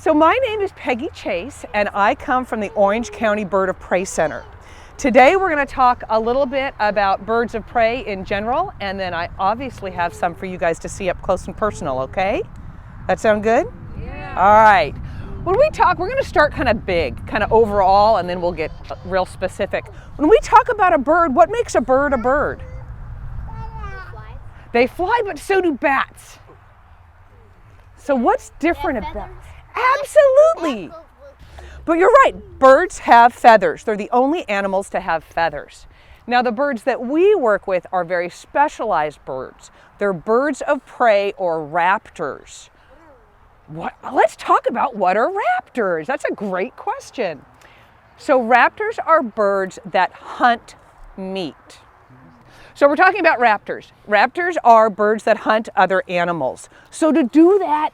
So my name is Peggy Chase, and I come from the Orange County Bird of Prey Center. Today we're going to talk a little bit about birds of prey in general, and then I obviously have some for you guys to see up close and personal, okay? That sound good? Yeah. All right. When we talk, we're going to start kind of big, kind of overall, and then we'll get real specific. When we talk about a bird, what makes a bird a bird? They fly, but so do bats. So what's different about? Absolutely. But you're right, birds have feathers. They're the only animals to have feathers. Now the birds that we work with are very specialized birds. They're birds of prey or raptors. Let's talk about what are raptors. That's a great question. So raptors are birds that hunt meat. So we're talking about raptors. Raptors are birds that hunt other animals. So to do that,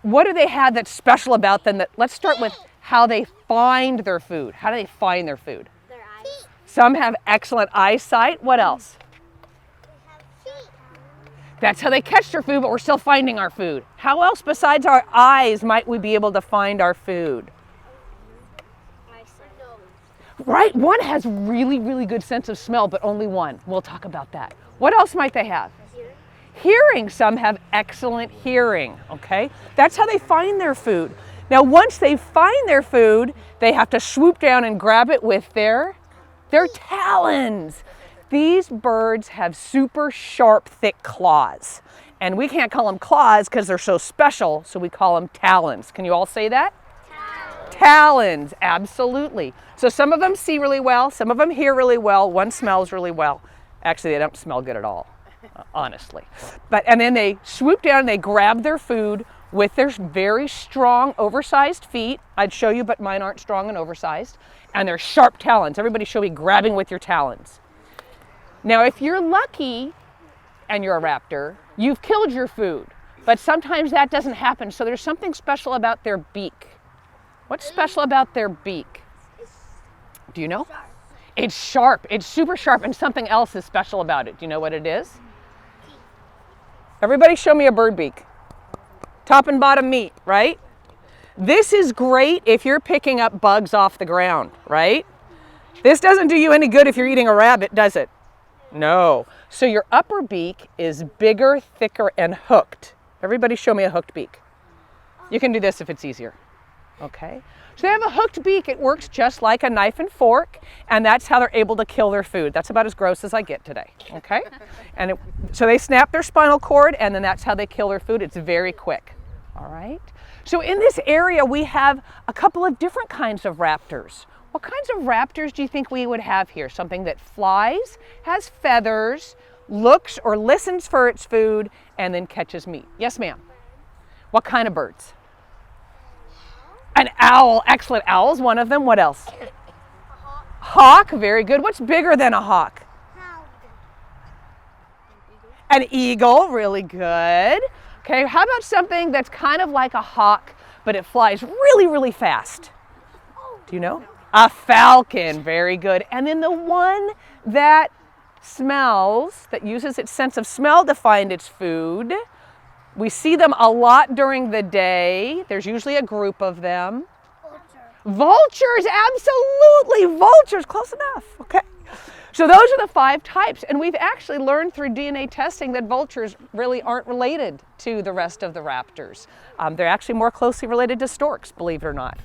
what do they have that's special about them? Let's start with how they find their food. How do they find their food? Their eyes. Some have excellent eyesight. What else? They have feet. That's how they catch their food, but we're still finding our food. How else besides our eyes might we be able to find our food? Right, one has really, really good sense of smell, but only one. We'll talk about that. What else might they have? Hearing. Some have excellent hearing, okay? That's how they find their food. Now, once they find their food, they have to swoop down and grab it with their talons. These birds have super sharp, thick claws. And we can't call them claws because they're so special, so we call them talons. Can you all say that? Talons, absolutely. So some of them see really well, some of them hear really well, one smells really well. Actually, they don't smell good at all, honestly. And then they swoop down and they grab their food with their very strong, oversized feet. I'd show you, but mine aren't strong and oversized. And their sharp talons. Everybody show me grabbing with your talons. Now, if you're lucky and you're a raptor, you've killed your food. But sometimes that doesn't happen, so there's something special about their beak. What's special about their beak? Do you know? It's sharp. It's super sharp, and something else is special about it. Do you know what it is? Everybody show me a bird beak. Top and bottom meat, right? This is great if you're picking up bugs off the ground, right? This doesn't do you any good if you're eating a rabbit, does it? No. So your upper beak is bigger, thicker, and hooked. Everybody show me a hooked beak. You can do this if it's easier. Okay, so they have a hooked beak. It works just like a knife and fork, and that's how they're able to kill their food. That's about as gross as I get today, okay? So they snap their spinal cord, and then that's how they kill their food. It's very quick, all right? So in this area, we have a couple of different kinds of raptors. What kinds of raptors do you think we would have here? Something that flies, has feathers, looks or listens for its food, and then catches meat. Yes, ma'am. What kind of birds? An owl, excellent. Owl's one of them. What else? A hawk. Hawk, very good. What's bigger than a hawk? Hound. An eagle, really good. Okay, how about something that's kind of like a hawk, but it flies really, really fast? Do you know? A falcon, very good. And then the one that smells, that uses its sense of smell to find its food. We see them a lot during the day. There's usually a group of them. Vultures, absolutely. Vultures, close enough. Okay. So those are the 5 types. And we've actually learned through DNA testing that vultures really aren't related to the rest of the raptors. They're actually more closely related to storks, believe it or not.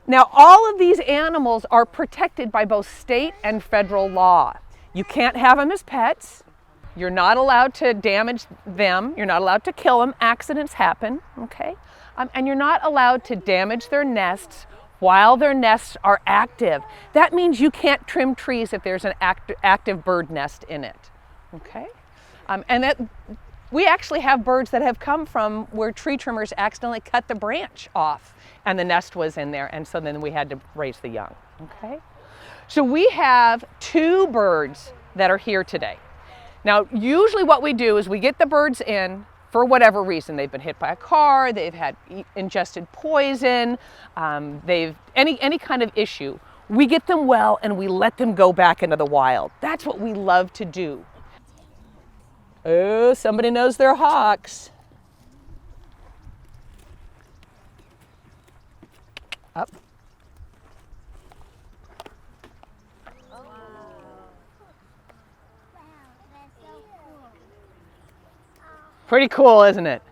Now, all of these animals are protected by both state and federal law. You can't have them as pets. You're not allowed to damage them. You're not allowed to kill them. Accidents happen, okay? And you're not allowed to damage their nests while their nests are active. That means you can't trim trees if there's an active bird nest in it, okay? And that we actually have birds that have come from where tree trimmers accidentally cut the branch off and the nest was in there, and so then we had to raise the young, okay? So we have 2 birds that are here today. Now, usually what we do is we get the birds in for whatever reason. They've been hit by a car, they've had ingested poison, they've any kind of issue. We get them well and we let them go back into the wild. That's what we love to do. Oh, somebody knows their hawks. Pretty cool, isn't it?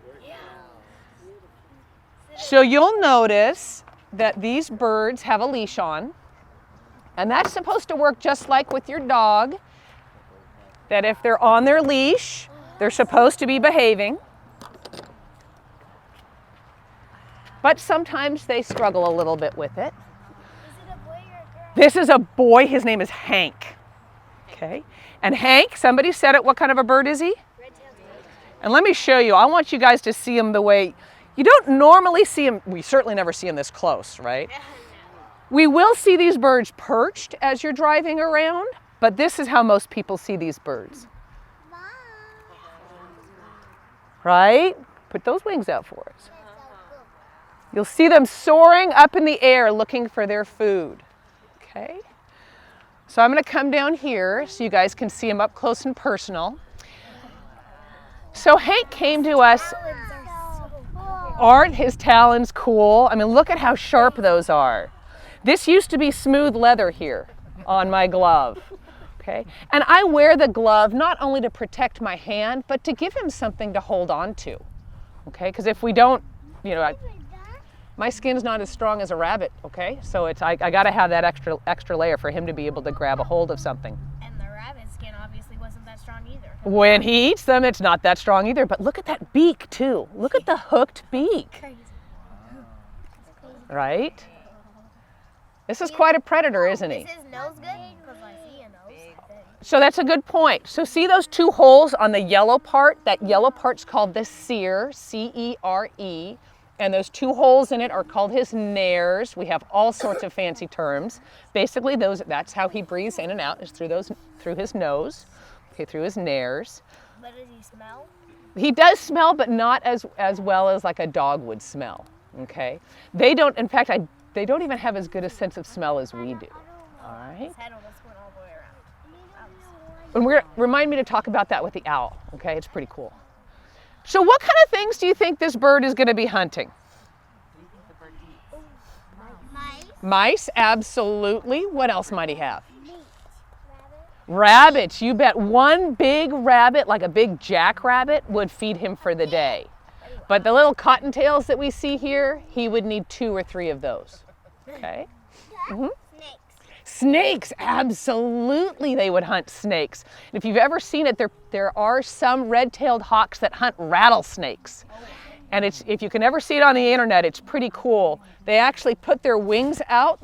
So you'll notice that these birds have a leash on, and that's supposed to work just like with your dog, that if they're on their leash, they're supposed to be behaving. But sometimes they struggle a little bit with it. Is it a boy or a girl? This is a boy, his name is Hank. Okay, and Hank, somebody said it, what kind of a bird is he? Red-tailed pig. And let me show you, I want you guys to see him the way, you don't normally see him, we certainly never see him this close, right? We will see these birds perched as you're driving around, but this is how most people see these birds. Mom. Right? Put those wings out for us. You'll see them soaring up in the air looking for their food. Okay? So I'm going to come down here so you guys can see him up close and personal. So Hank came to us. Talons are so cool. Aren't his talons cool? I mean, look at how sharp those are. This used to be smooth leather here on my glove. Okay? And I wear the glove not only to protect my hand, but to give him something to hold on to. Okay? Because if we don't, you know, my skin's not as strong as a rabbit, okay? So I got to have that extra layer for him to be able to grab a hold of something. And the rabbit skin obviously wasn't that strong either. When he eats them, it's not that strong either. But look at that beak, too. Look at the hooked beak. Crazy. Right? This is quite a predator, isn't he? Is his nose good? Because I see a nose. So that's a good point. So see those two holes on the yellow part? That yellow part's called the cere, C-E-R-E. And those two holes in it are called his nares. We have all sorts of fancy terms. Basically, that's how he breathes in and out, is through his nose, okay, through his nares. But does he smell? He does smell, but not as well as like a dog would smell, okay? They don't, in fact, they don't even have as good a sense of smell as we do, all right? His head almost went all the way around. And remind me to talk about that with the owl, okay? It's pretty cool. So what kind of things do you think this bird is going to be hunting? Mice. Mice, absolutely. What else might he have? Meat. Rabbit. Rabbits, you bet. One big rabbit, like a big jackrabbit, would feed him for the day. But the little cottontails that we see here, he would need 2 or 3 of those, okay? Snakes. Snakes, absolutely they would hunt snakes. And if you've ever seen it, there are some red-tailed hawks that hunt rattlesnakes. And if you can ever see it on the internet, it's pretty cool. They actually put their wings out,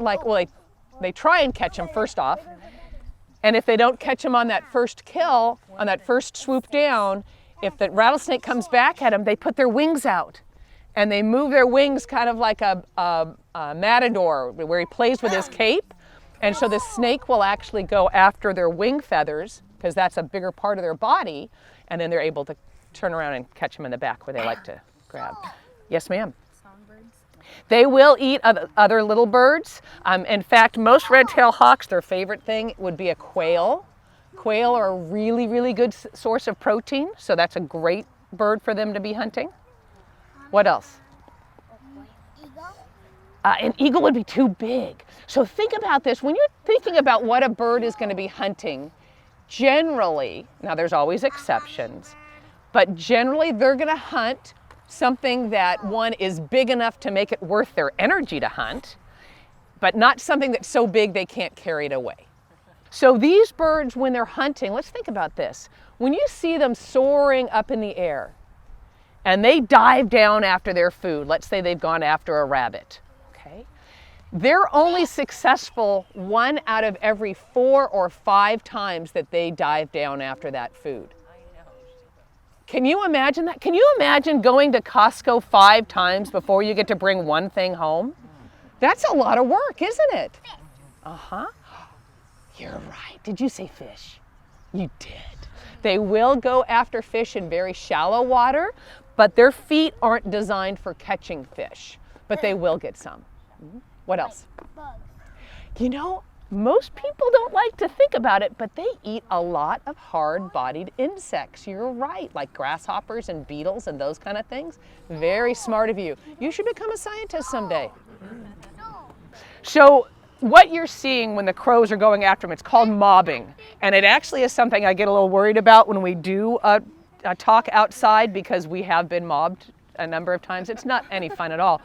they try and catch them first off. And if they don't catch them on that first kill, on that first swoop down, if the rattlesnake comes back at them, they put their wings out. And they move their wings kind of like a matador, where he plays with his cape. And so the snake will actually go after their wing feathers, because that's a bigger part of their body, and then they're able to turn around and catch them in the back where they like to grab. Yes, ma'am? Songbirds. They will eat other little birds. In fact, most red-tailed hawks, their favorite thing would be a quail. Quail are a really, really good source of protein, so that's a great bird for them to be hunting. What else? Eagle. An eagle would be too big. So think about this. When you're thinking about what a bird is going to be hunting, generally, now there's always exceptions, but generally they're going to hunt something that, one, is big enough to make it worth their energy to hunt, but not something that's so big they can't carry it away. So these birds, when they're hunting, let's think about this. When you see them soaring up in the air and they dive down after their food, let's say they've gone after a rabbit, okay? They're only successful 1 out of every 4 or 5 times that they dive down after that food. Can you imagine that? Can you imagine going to Costco 5 times before you get to bring one thing home? That's a lot of work, isn't it? Uh-huh. You're right. Did you say fish? You did. They will go after fish in very shallow water, but their feet aren't designed for catching fish, but they will get some. What else? Bugs. You know, most people don't like to think about it, but they eat a lot of hard-bodied insects. You're right, like grasshoppers and beetles and those kind of things. Very smart of you. You should become a scientist someday. So what you're seeing when the crows are going after them, it's called mobbing. And it actually is something I get a little worried about when we do talk outside because we have been mobbed a number of times. It's not any fun at all.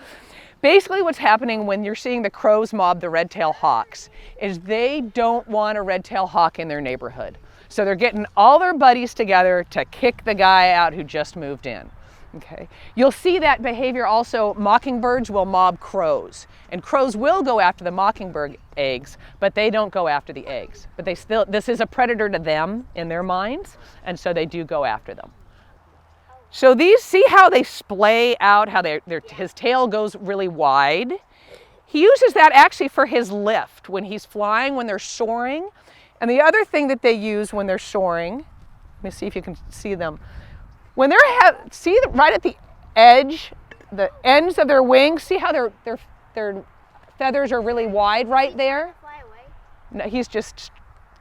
Basically what's happening when you're seeing the crows mob the red-tailed hawks is they don't want a red-tailed hawk in their neighborhood. So they're getting all their buddies together to kick the guy out who just moved in. Okay. You'll see that behavior also. Mockingbirds will mob crows, and crows will go after the mockingbird eggs, but they don't go after the eggs. But this is a predator to them in their minds, and so they do go after them. So these, see how they splay out, how his tail goes really wide? He uses that actually for his lift when he's flying, when they're soaring. And the other thing that they use when they're soaring, let me see if you can see them. When they're, see right at the edge, the ends of their wings, see how their feathers are really wide right there? Fly away. No, he's just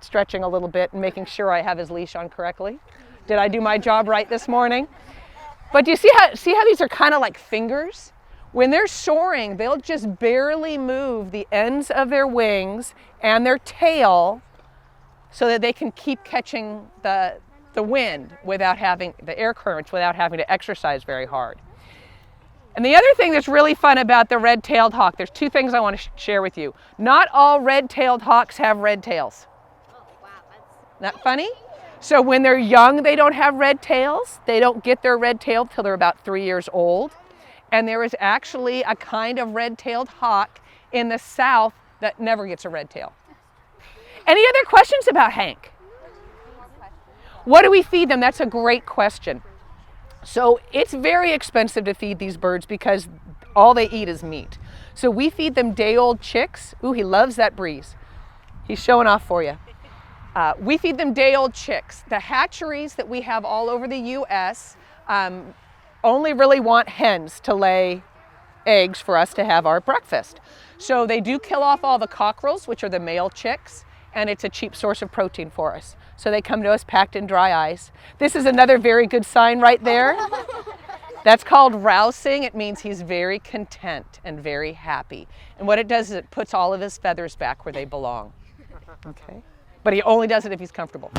stretching a little bit and making sure I have his leash on correctly. Did I do my job right this morning? But do you see how these are kind of like fingers? When they're soaring, they'll just barely move the ends of their wings and their tail so that they can keep catching the wind without having the air currents, without having to exercise very hard. And the other thing that's really fun about the red-tailed hawk, there's two things I want to share with you. Not all red-tailed hawks have red tails. Oh, wow. Not funny? So when they're young, they don't have red tails. They don't get their red tail till they're about 3 years old. And there is actually a kind of red-tailed hawk in the South that never gets a red tail. Any other questions about Hank? What do we feed them? That's a great question. So it's very expensive to feed these birds because all they eat is meat. So we feed them day-old chicks. Ooh, he loves that breeze. He's showing off for you. We feed them day-old chicks. The hatcheries that we have all over the U.S. Only really want hens to lay eggs for us to have our breakfast. So they do kill off all the cockerels, which are the male chicks, and it's a cheap source of protein for us. So they come to us packed in dry ice. This is another very good sign right there. That's called rousing. It means he's very content and very happy. And what it does is it puts all of his feathers back where they belong. Okay? But he only does it if he's comfortable.